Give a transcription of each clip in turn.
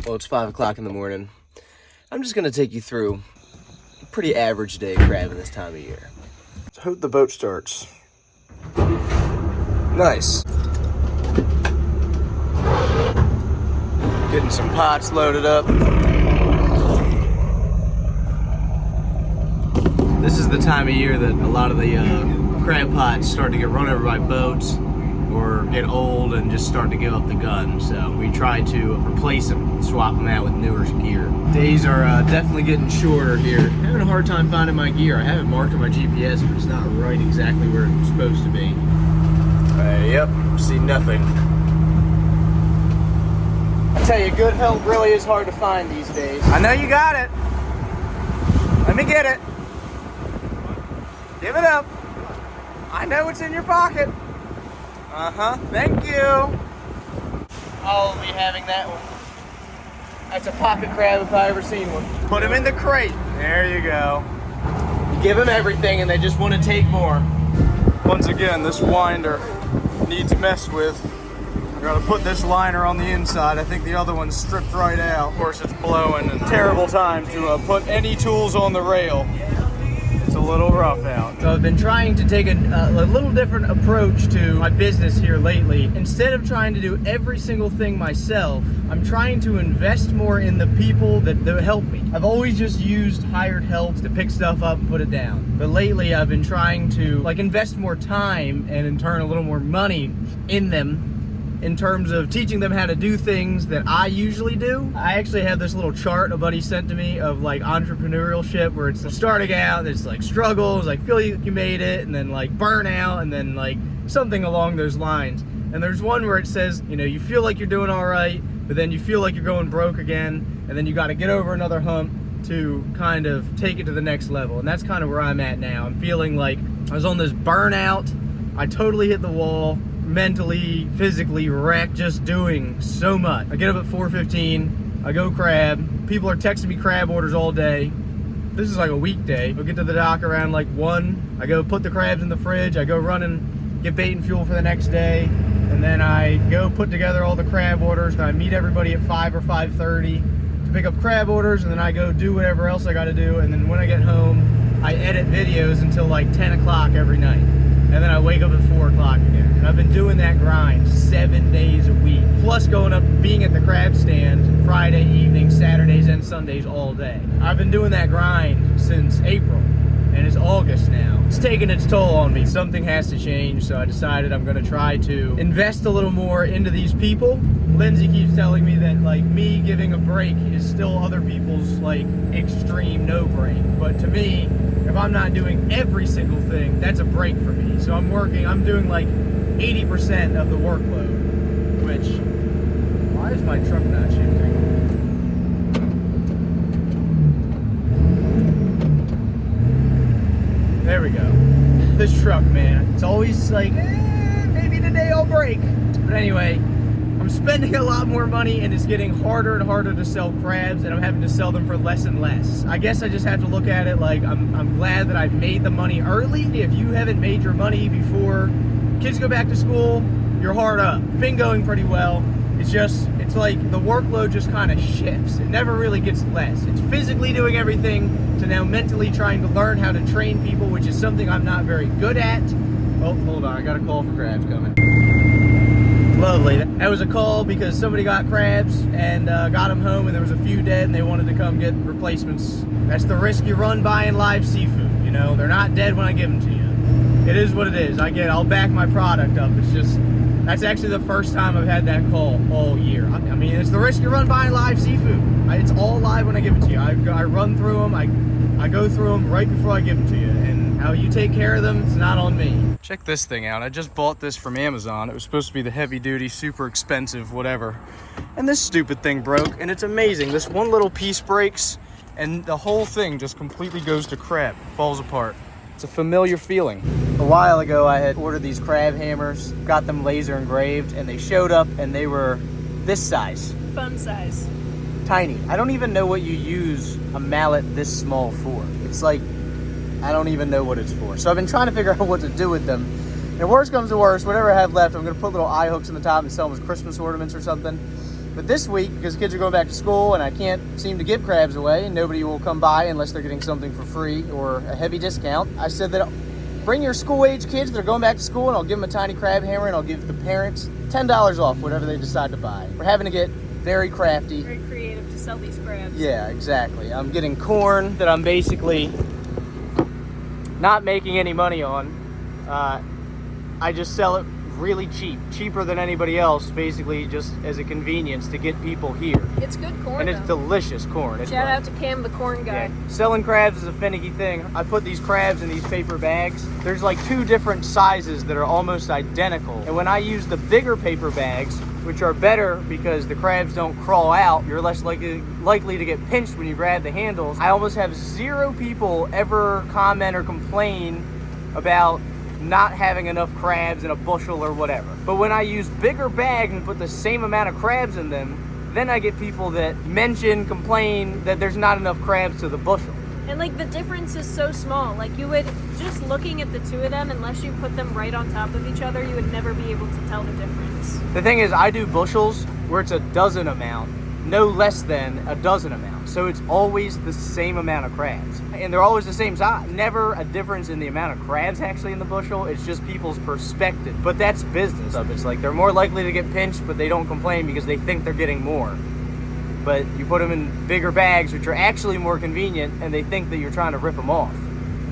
Well, it's 5 o'clock in the morning. I'm just gonna take you through a pretty average day crabbing this time of year. So hope the boat starts. Nice. Getting some pots loaded up. This is the time of year that a lot of the crab pots start to get run over by boats or get old and just start to give up the gun. So we try to replace them, swap them out with newer gear. Days are definitely getting shorter here. I'm having a hard time finding my gear. I have it marked on my GPS, but it's not right exactly where it's supposed to be. Yep, see nothing. I tell you, good help really is hard to find these days. I know you got it. Let me get it. Give it up. I know it's in your pocket. Thank you. I'll be having that one. That's a pocket crab if I ever seen one. Put him in the crate. There you go. You give them everything and they just want to take more. Once again, this winder needs messed with. I gotta put this liner on the inside. I think the other one's stripped right out. Of course, it's blowing and terrible time to put any tools on the rail. It's a little rough out. So I've been trying to take a little different approach to my business here lately. Instead of trying to do every single thing myself, I'm trying to invest more in the people that help me. I've always just used hired help to pick stuff up and put it down. But lately I've been trying to invest more time and in turn a little more money in them, in terms of teaching them how to do things that I usually do. I actually have this little chart a buddy sent to me of entrepreneurship where it's starting out, it's struggles, feel like you made it, and then burnout, and then something along those lines. And there's one where it says, you feel like you're doing all right, but then you feel like you're going broke again, and then you got to get over another hump to kind of take it to the next level. And that's kind of where I'm at now. I'm feeling like I was on this burnout. I totally hit the wall. Mentally, physically wrecked, just doing so much. I get up at 4:15, I go crab. People are texting me crab orders all day. This is a weekday. I'll get to the dock around 1. I go put the crabs in the fridge. I go run and get bait and fuel for the next day. And then I go put together all the crab orders. And I meet everybody at 5 or 5:30 to pick up crab orders. And then I go do whatever else I gotta do. And then when I get home, I edit videos until 10 o'clock every night. And then I wake up at 4 o'clock again. And I've been doing that grind 7 days a week. Plus going up, being at the crab stand Friday evening, Saturdays and Sundays all day. I've been doing that grind since April, and it's August now. It's taking its toll on me. Something has to change, so I decided I'm gonna try to invest a little more into these people. Lindsay keeps telling me that me giving a break is still other people's extreme no break. But to me, if I'm not doing every single thing, that's a break for me. So I'm doing 80% of the workload, which, why is my truck not shifting? There we go. This truck, man, it's always maybe today I'll break. But anyway, I'm spending a lot more money and it's getting harder and harder to sell crabs, and I'm having to sell them for less and less. I guess I just have to look at it I'm glad that I made the money early. If you haven't made your money before kids go back to school, you're hard up. It's been going pretty well. It's the workload just kind of shifts. It never really gets less. It's physically doing everything to now mentally trying to learn how to train people, which is something I'm not very good at. Oh, hold on, I got a call for crabs coming. Lovely. That was a call because somebody got crabs and got them home, and there was a few dead and they wanted to come get replacements. That's the risk you run buying live seafood, They're not dead when I give them to you. It is what it is. I'll back my product up. It's just, that's actually the first time I've had that call all year. I mean, it's the risk you run buying live seafood. It's all live when I give it to you. I run through them. I go through them right before I give them to you. And how you take care of them, it's not on me. Check this thing out. I just bought this from Amazon. It was supposed to be the heavy duty, super expensive, whatever. And this stupid thing broke, and it's amazing. This one little piece breaks, and the whole thing just completely goes to crap, falls apart. It's a familiar feeling. A while ago, I had ordered these crab hammers, got them laser engraved, and they showed up, and they were this size. Fun size. Tiny. I don't even know what you use a mallet this small for. It's I don't even know what it's for. So I've been trying to figure out what to do with them. And worst comes to worst, whatever I have left, I'm gonna put little eye hooks in the top and sell them as Christmas ornaments or something. But this week, because kids are going back to school and I can't seem to give crabs away and nobody will come by unless they're getting something for free or a heavy discount, I said that bring your school-age kids that are going back to school and I'll give them a tiny crab hammer and I'll give the parents $10 off whatever they decide to buy. We're having to get very crafty. Very creative to sell these crabs. Yeah, exactly. I'm getting corn that I'm basically not making any money on. I just sell it really cheap, cheaper than anybody else, basically just as a convenience to get people here. It's good corn, and it's delicious corn. Shout out to Cam, the corn guy. Yeah. Selling crabs is a finicky thing. I put these crabs in these paper bags. There's like 2 different sizes that are almost identical. And when I use the bigger paper bags, which are better because the crabs don't crawl out, you're less likely to get pinched when you grab the handles. I almost have 0 people ever comment or complain about not having enough crabs in a bushel or whatever. But when I use bigger bags and put the same amount of crabs in them, then I get people that complain that there's not enough crabs to the bushel. And like the difference is so small. Like you would, just looking at the 2 of them, unless you put them right on top of each other, you would never be able to tell the difference. The thing is, I do bushels where it's a dozen amount, no less than a dozen amount. So it's always the same amount of crabs. And they're always the same size. Never a difference in the amount of crabs actually in the bushel. It's just people's perspective. But that's business. It's like they're more likely to get pinched, but they don't complain because they think they're getting more. But you put them in bigger bags, which are actually more convenient, and they think that you're trying to rip them off.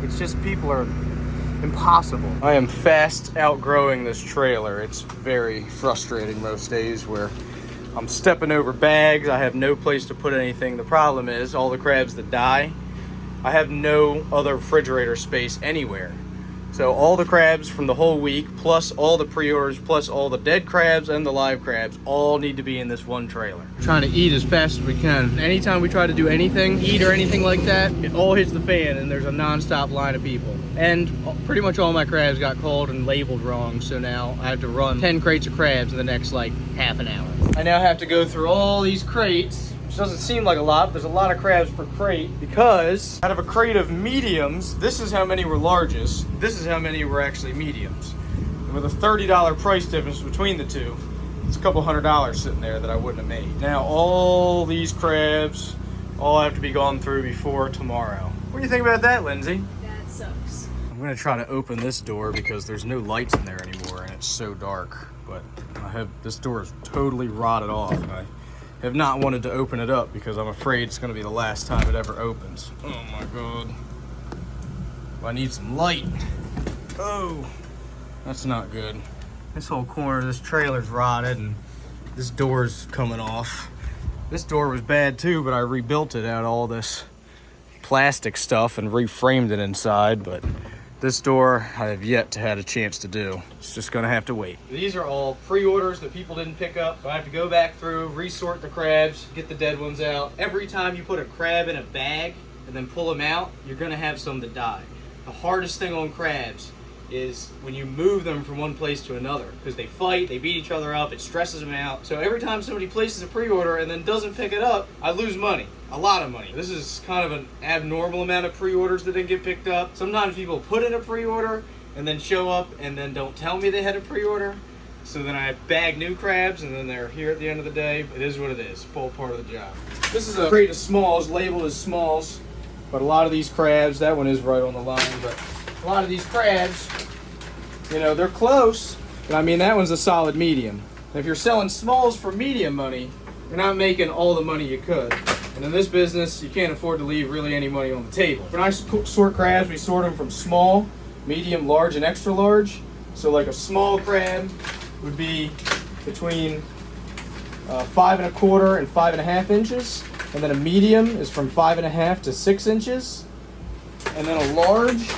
It's just people are impossible. I am fast outgrowing this trailer. It's very frustrating most days where I'm stepping over bags. I have no place to put anything. The problem is all the crabs that die, I have no other refrigerator space anywhere. So all the crabs from the whole week, plus all the pre-orders, plus all the dead crabs and the live crabs, all need to be in this one trailer. Trying to eat as fast as we can. Anytime we try to do anything, eat or anything like that, it all hits the fan and there's a non-stop line of people. And pretty much all my crabs got called and labeled wrong, so now I have to run 10 crates of crabs in the next like half an hour. I now have to go through all these crates, which doesn't seem like a lot, but there's a lot of crabs per crate, because out of a crate of mediums, this is how many were largest, this is how many were actually mediums. And with a $30 price difference between the two, it's a couple $100 sitting there that I wouldn't have made. Now all these crabs all have to be gone through before tomorrow. What do you think about that, Lindsay? That sucks. I'm gonna try to open this door because there's no lights in there anymore and it's so dark, but this door is totally rotted off. I have not wanted to open it up because I'm afraid it's gonna be the last time it ever opens. Oh my God. I need some light. Oh, that's not good. This whole corner of this trailer's rotted and this door's coming off. This door was bad too, but I rebuilt it out of all this plastic stuff and reframed it inside, but this door I have yet to have a chance to do. It's just gonna have to wait. These are all pre-orders that people didn't pick up. I have to go back through, resort the crabs, get the dead ones out. Every time you put a crab in a bag and then pull them out, you're gonna have some that die. The hardest thing on crabs is when you move them from one place to another, because they fight, they beat each other up, it stresses them out. So every time somebody places a pre-order and then doesn't pick it up, I lose money, a lot of money. This is kind of an abnormal amount of pre-orders that didn't get picked up. Sometimes people put in a pre-order and then show up and then don't tell me they had a pre-order. So then I bag new crabs and then they're here at the end of the day. It is what it is, full part of the job. This is a crate of smalls, labeled as smalls, but a lot of these crabs, that one is right on the line, but a lot of these crabs, you know, they're close, but I mean, that one's a solid medium. And if you're selling smalls for medium money, you're not making all the money you could. And in this business, you can't afford to leave really any money on the table. When I sort crabs, we sort them from small, medium, large, and extra large. So like a small crab would be between 5 1/4 and 5 1/2 inches. And then a medium is from 5 1/2 to 6 inches. And then a large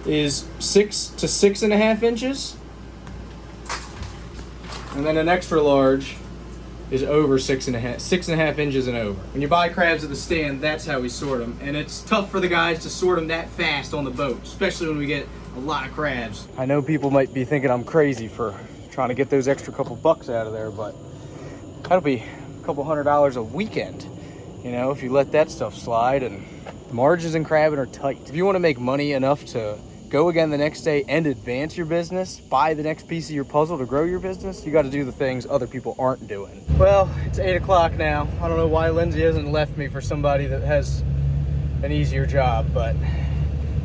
is 6 to 6 1/2 inches. And then an extra large is over 6 1/2 inches and over. When you buy crabs at the stand, that's how we sort them. And it's tough for the guys to sort them that fast on the boat, especially when we get a lot of crabs. I know people might be thinking I'm crazy for trying to get those extra couple bucks out of there, but that'll be a couple $100 a weekend, you know, if you let that stuff slide. And the margins in crabbing are tight. If you want to make money enough to go again the next day and advance your business, buy the next piece of your puzzle to grow your business, you got to do the things other people aren't doing. Well, it's 8 o'clock now. I don't know why Lindsay hasn't left me for somebody that has an easier job, but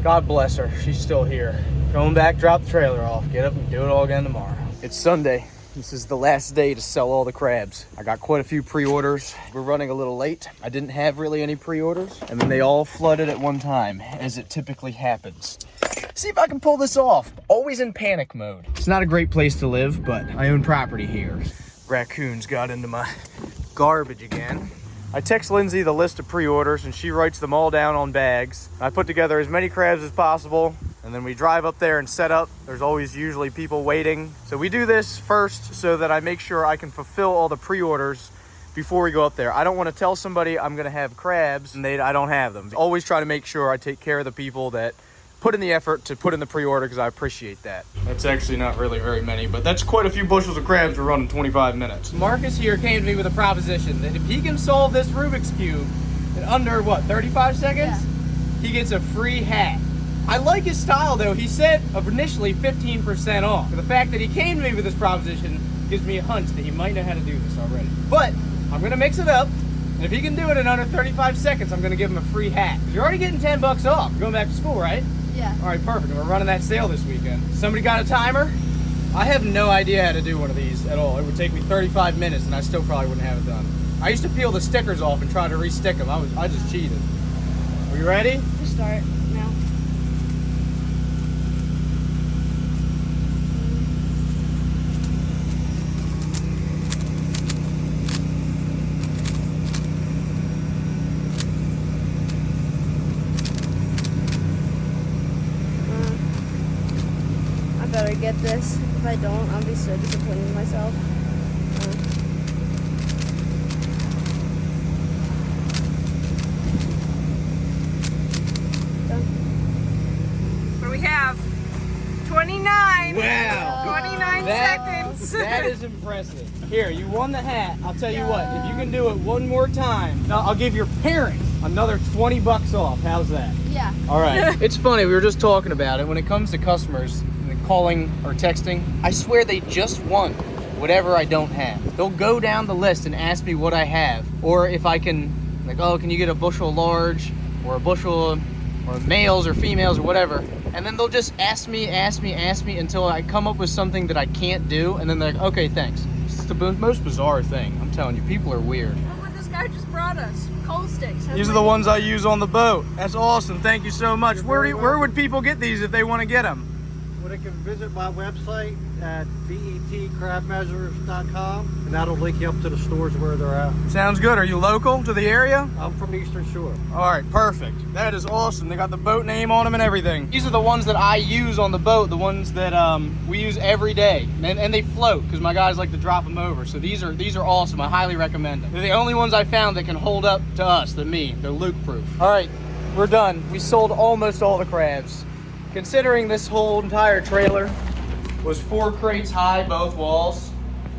God bless her, she's still here. Going back, drop the trailer off, get up and do it all again tomorrow. It's Sunday. This is the last day to sell all the crabs. I got quite a few pre-orders. We're running a little late. I didn't have really any pre-orders, and then they all flooded at one time, as it typically happens. See if I can pull this off. Always in panic mode. It's not a great place to live, but I own property here. Raccoons got into my garbage again. I text Lindsay the list of pre-orders, and she writes them all down on bags. I put together as many crabs as possible, and then we drive up there and set up. There's always usually people waiting. So we do this first so that I make sure I can fulfill all the pre-orders before we go up there. I don't want to tell somebody I'm gonna have crabs and I don't have them. Always try to make sure I take care of the people that put in the effort to put in the pre-order, because I appreciate that. That's actually not really very many, but that's quite a few bushels of crabs we're running 25 minutes. Marcus here came to me with a proposition that if he can solve this Rubik's Cube in under, what, 35 seconds? Yeah. He gets a free hat. I like his style though. He said initially 15% off. The fact that he came to me with this proposition gives me a hunch that he might know how to do this already. But I'm gonna mix it up, and if he can do it in under 35 seconds, I'm gonna give him a free hat. You're already getting 10 bucks off. You're going back to school, right? Yeah. All right, perfect. We're running that sale this weekend. Somebody got a timer? I have no idea how to do one of these at all. It would take me 35 minutes and I still probably wouldn't have it done. I used to peel the stickers off and try to re-stick them. I just cheated. Are you ready? Just start now. Better get this. If I don't, I'll be so disappointed in myself. Done. What do we have? 29. Wow. 29 seconds. That is impressive. Here, you won the hat. I'll tell you what, if you can do it one more time, I'll give your parents another 20 bucks off. How's that? Yeah. All right. It's funny, we were just talking about it. When it comes to customers calling or texting, I swear they just want whatever I don't have. They'll go down the list and ask me what I have, or if I can, like, oh, can you get a bushel large, or a bushel, or males or females or whatever, and then they'll just ask me until I come up with something that I can't do, and then they're like, okay, thanks. It's the most bizarre thing. I'm telling you, people are weird. Look what this guy just brought us. Coal sticks. These are the ones I use on the boat. That's awesome. Thank you so much. Where would people get these if they want to get them? Well, they can visit my website at vetcrabmeasurers.com, and that'll link you up to the stores where they're at. Sounds good. Are you local to the area? I'm from Eastern Shore. All right, perfect. That is awesome. They got the boat name on them and everything. These are the ones that I use on the boat, the ones that we use every day, and they float because my guys like to drop them over. So these are awesome. I highly recommend them. They're the only ones I found that can hold up to us, than me. They're Luke-proof. All right, we're done. We sold almost all the crabs. Considering this whole entire trailer was 4 crates high, both walls,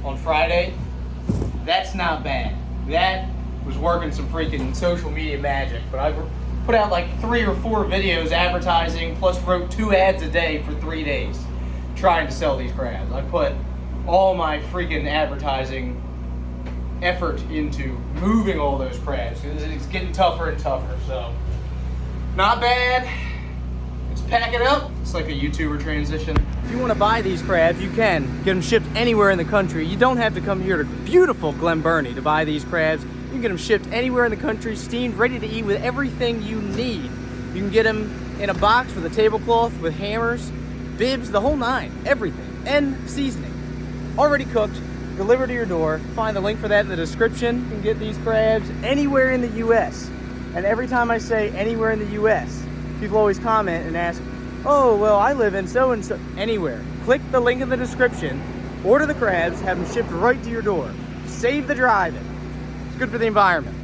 on Friday, that's not bad. That was working some freaking social media magic, but I put out like 3 or 4 videos advertising, plus wrote 2 ads a day for 3 days trying to sell these crabs. I put all my freaking advertising effort into moving all those crabs. It's getting tougher and tougher, so not bad. Let's pack it up. It's like a YouTuber transition. If you want to buy these crabs, you can. Get them shipped anywhere in the country. You don't have to come here to beautiful Glen Burnie to buy these crabs. You can get them shipped anywhere in the country, steamed, ready to eat with everything you need. You can get them in a box with a tablecloth, with hammers, bibs, the whole 9, everything, and seasoning. Already cooked, delivered to your door. Find the link for that in the description. You can get these crabs anywhere in the U.S. And every time I say anywhere in the U.S., people always comment and ask, oh, well, I live in so-and-so. Anywhere. Click the link in the description, order the crabs, have them shipped right to your door. Save the driving. It's good for the environment.